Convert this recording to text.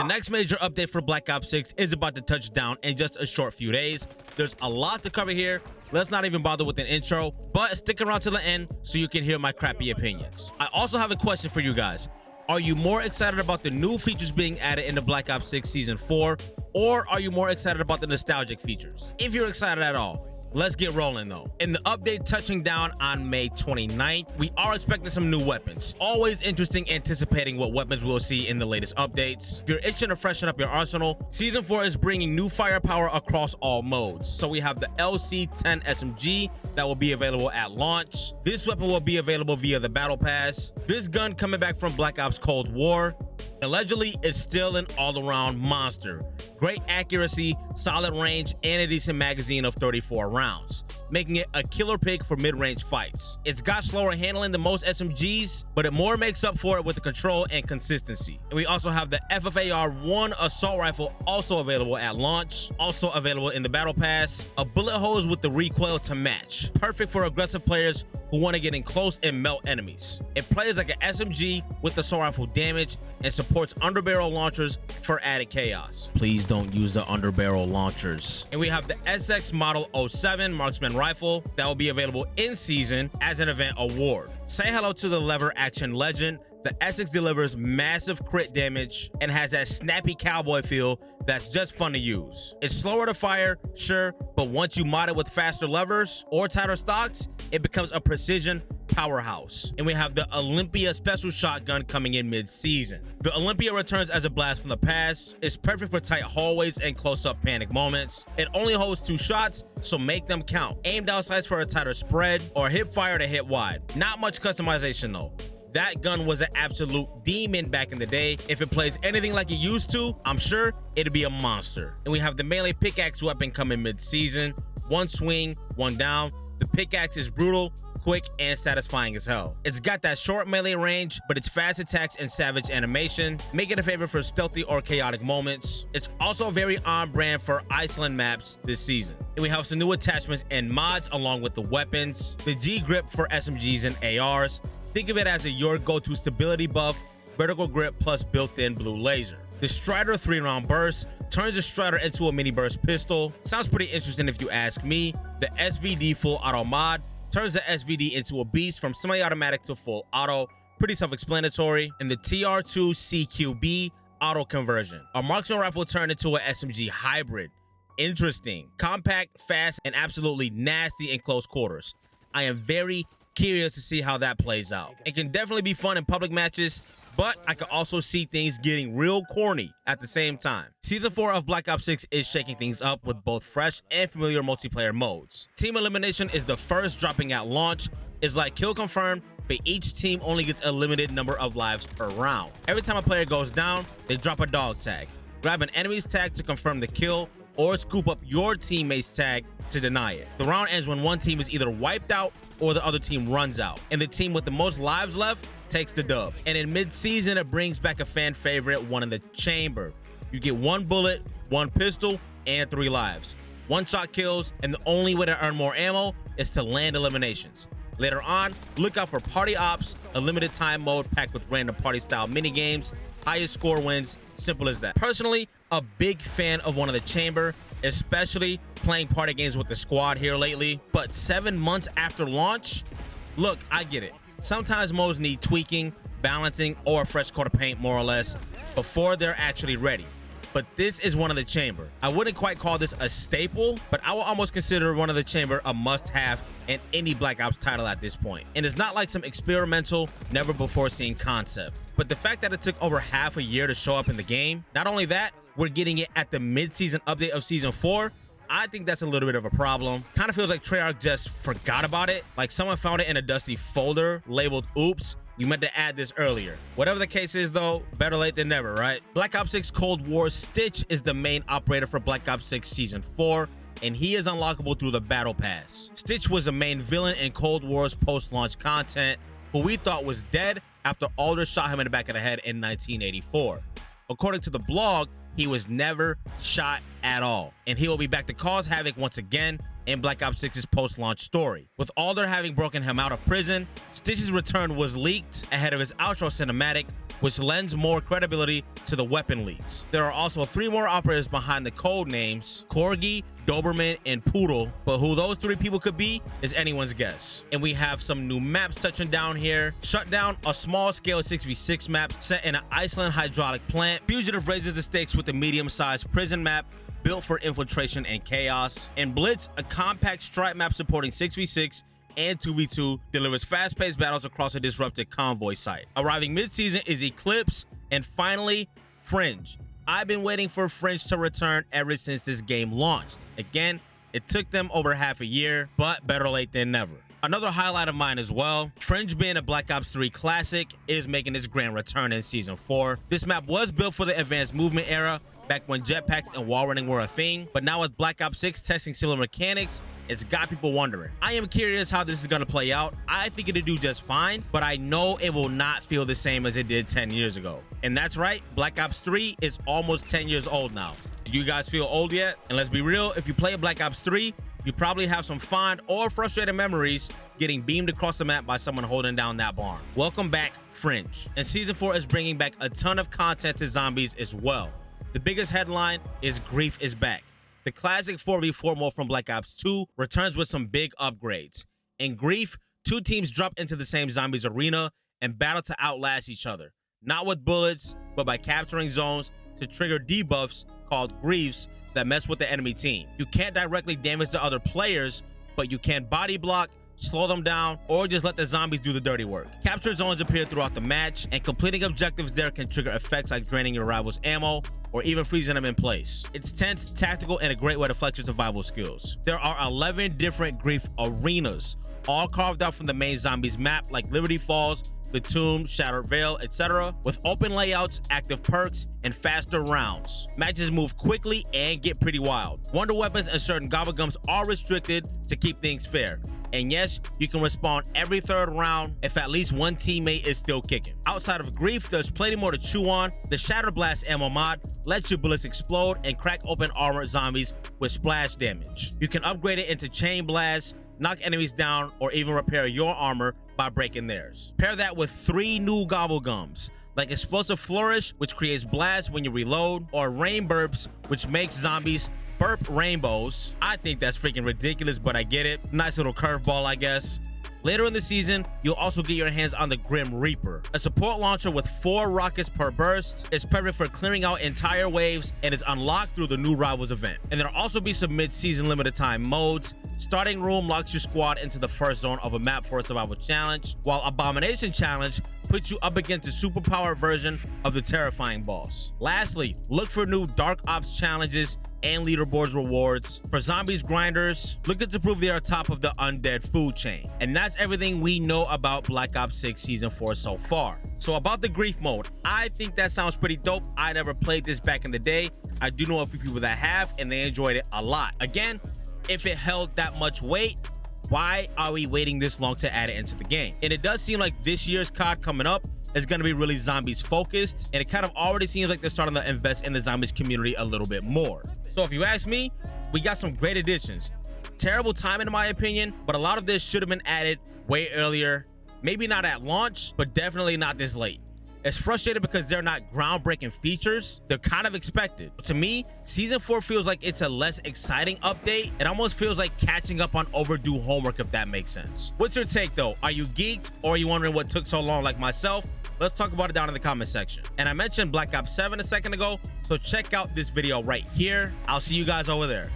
next major update for Black Ops 6 is about to touch down in just a short few days. There's a lot to cover here. Let's not even bother with an intro, but stick around to the end so you can hear my crappy opinions. I also have a question for you guys. Are you more excited about the new features being added into Black Ops 6 Season 4, or are you more excited about the nostalgic features? If you're excited at all, let's get rolling though. In the update touching down on May 29th, we are expecting some new weapons. Always interesting anticipating what weapons we'll see in the latest updates. If you're itching to freshen up your arsenal, Season 4 is bringing new firepower across all modes. So we have the LC-10 SMG that will be available at launch. This weapon will be available via the Battle Pass. This gun coming back from Black Ops Cold War. Allegedly, it's still an all-around monster. Great accuracy, solid range, and a decent magazine of 34 rounds, making it a killer pick for mid-range fights. It's got slower handling than most SMGs, but it more makes up for it with the control and consistency. And we also have the FFAR-1 assault rifle also available at launch, also available in the Battle Pass. A bullet hose with the recoil to match, perfect for aggressive players who want to get in close and melt enemies. It plays like an SMG with assault rifle damage and supports underbarrel launchers for added chaos. Please don't use the underbarrel launchers. And we have the SX Model 07 Marksman Rifle that will be available in season as an event award. Say hello to the lever action legend. The SX delivers massive crit damage and has that snappy cowboy feel that's just fun to use. It's slower to fire, sure, but once you mod it with faster levers or tighter stocks, it becomes a precision powerhouse. And we have the Olympia special shotgun coming in mid-season. The Olympia returns as a blast from the past. It's perfect for tight hallways and close-up panic moments. It only holds 2 shots, so make them count. Aim down sights for a tighter spread, or hip fire to hit wide. Not much customization though. That gun was an absolute demon back in the day. If it plays anything like it used to, I'm sure it'll be a monster. And we have the melee pickaxe weapon coming mid-season. 1 swing, 1 down. The pickaxe is brutal, quick, and satisfying as hell. It's got that short melee range, but its fast attacks and savage animation make it a favorite for stealthy or chaotic moments. It's also very on brand for Iceland maps this season. And we have some new attachments and mods along with the weapons. The G grip for SMGs and ARs. Think of it as your go-to stability buff, vertical grip plus built-in blue laser. The Strider 3-round burst turns the Strider into a mini burst pistol. Sounds pretty interesting if you ask me. The SVD full auto mod turns the SVD into a beast from semi-automatic to full auto. Pretty self-explanatory. And the TR2 CQB auto conversion. A marksman rifle turned into an SMG hybrid. Interesting. Compact, fast, and absolutely nasty in close quarters. I am very curious to see how that plays out. It can definitely be fun in public matches, but I can also see things getting real corny at the same time. Season 4 of Black Ops 6 is shaking things up with both fresh and familiar multiplayer modes. Team elimination is the first dropping at launch. It's like kill confirmed, but each team only gets a limited number of lives per round. Every time a player goes down, they drop a dog tag. Grab an enemy's tag to confirm the kill, or scoop up your teammate's tag to deny it. The round ends when one team is either wiped out or the other team runs out, and the team with the most lives left takes the dub. And in mid-season, it brings back a fan favorite, one in the chamber. You get 1 bullet, 1 pistol, and 3 lives. 1-shot kills, and the only way to earn more ammo is to land eliminations. Later on, look out for Party Ops, a limited time mode packed with random party-style minigames. Highest score wins, simple as that. Personally, a big fan of one of the chamber, especially playing party games with the squad here lately. But 7 months after launch, look, I get it. Sometimes modes need tweaking, balancing, or a fresh coat of paint more or less before they're actually ready. But this is one of the chamber. I wouldn't quite call this a staple, but I will almost consider one of the chamber a must-have in any Black Ops title at this point. And it's not like some experimental, never before seen concept. But the fact that it took over half a year to show up in the game, not only that, we're getting it at the mid-season update of Season 4, I think that's a little bit of a problem. Kind of feels like Treyarch just forgot about it. Like someone found it in a dusty folder labeled, oops, you meant to add this earlier. Whatever the case is though, better late than never, right? Black Ops 6 Cold War Stitch is the main operator for Black Ops 6 Season 4, and he is unlockable through the Battle Pass. Stitch was a main villain in Cold War's post-launch content, who we thought was dead after Alders shot him in the back of the head in 1984. According to the blog, He was never shot at all, and he will be back to cause havoc once again in Black Ops 6's post-launch story. With Alder having broken him out of prison, Stitch's return was leaked ahead of his outro cinematic, which lends more credibility to the weapon leaks. There are also 3 more operators behind the code names, Corgi, Doberman, and Poodle, but who those 3 people could be is anyone's guess. And we have some new maps touching down here. Shutdown, a small-scale 6v6 map set in an Iceland hydraulic plant. Fugitive raises the stakes with a medium-sized prison map built for infiltration and chaos. And Blitz, a compact stripe map supporting 6v6 and 2v2, delivers fast-paced battles across a disrupted convoy site. Arriving mid-season is Eclipse, and finally, Fringe. I've been waiting for Fringe to return ever since this game launched. Again, it took them over half a year, but better late than never. Another highlight of mine as well, Fringe being a Black Ops 3 classic is making its grand return in Season 4. This map was built for the advanced movement era, back when jetpacks and wall running were a thing, but now with Black Ops 6 testing similar mechanics, it's got people wondering. I am curious how this is going to play out. I think it'll do just fine, but I know it will not feel the same as it did 10 years ago. And that's right, Black Ops 3 is almost 10 years old now. Do you guys feel old yet? And let's be real, if you play a Black Ops 3, you probably have some fond or frustrated memories getting beamed across the map by someone holding down that barn. Welcome back, Fringe. And Season 4 is bringing back a ton of content to zombies as well. The biggest headline is Grief is back. The classic 4v4 mode from Black Ops 2 returns with some big upgrades. In Grief, 2 teams drop into the same zombies arena and battle to outlast each other. Not with bullets, but by capturing zones to trigger debuffs called griefs that mess with the enemy team. You can't directly damage the other players, but you can body block, slow them down, or just let the zombies do the dirty work. Capture zones appear throughout the match, and completing objectives there can trigger effects like draining your rival's ammo or even freezing them in place. It's tense, tactical, and a great way to flex your survival skills. There are 11 different grief arenas, all carved out from the main zombies map like Liberty Falls, the Tomb, Shattered Vale, etc., with open layouts, active perks, and faster rounds. Matches move quickly and get pretty wild. Wonder weapons and certain gobblegums are restricted to keep things fair. And yes, you can respawn every 3rd round if at least one teammate is still kicking. Outside of Grief, there's plenty more to chew on. The Shatter Blast ammo mod lets your bullets explode and crack open armored zombies with splash damage. You can upgrade it into Chain Blast, knock enemies down, or even repair your armor by breaking theirs. Pair that with 3 new gobblegums, like Explosive Flourish, which creates blasts when you reload, or Rain Burps, which makes zombies burp rainbows. I think that's freaking ridiculous, but I get it. Nice little curveball, I guess. Later in the season, you'll also get your hands on the Grim Reaper, a support launcher with 4 rockets per burst. It's perfect for clearing out entire waves and is unlocked through the new Rivals event. And there'll also be some mid-season limited time modes. Starting Room locks your squad into the first zone of a map for a survival challenge, while Abomination Challenge puts you up against the superpowered version of the terrifying boss. Lastly, look for new Dark Ops challenges and leaderboards rewards. For zombies grinders, looking to prove they are top of the undead food chain. And that's everything we know about Black Ops 6 Season 4 so far. So about the grief mode, I think that sounds pretty dope. I never played this back in the day. I do know a few people that have, and they enjoyed it a lot. Again, if it held that much weight, why are we waiting this long to add it into the game? And it does seem like this year's COD coming up is going to be really zombies focused, and it kind of already seems like they're starting to invest in the zombies community a little bit more. So if you ask me, we got some great additions. Terrible timing in my opinion, but a lot of this should have been added way earlier. Maybe not at launch, but definitely not this late. It's frustrating because they're not groundbreaking features. They're kind of expected. To me, Season 4 feels like it's a less exciting update. It almost feels like catching up on overdue homework, if that makes sense. What's your take though? Are you geeked, or are you wondering what took so long like myself? Let's talk about it down in the comment section. And I mentioned Black Ops 7 a second ago, so check out this video right here. I'll see you guys over there.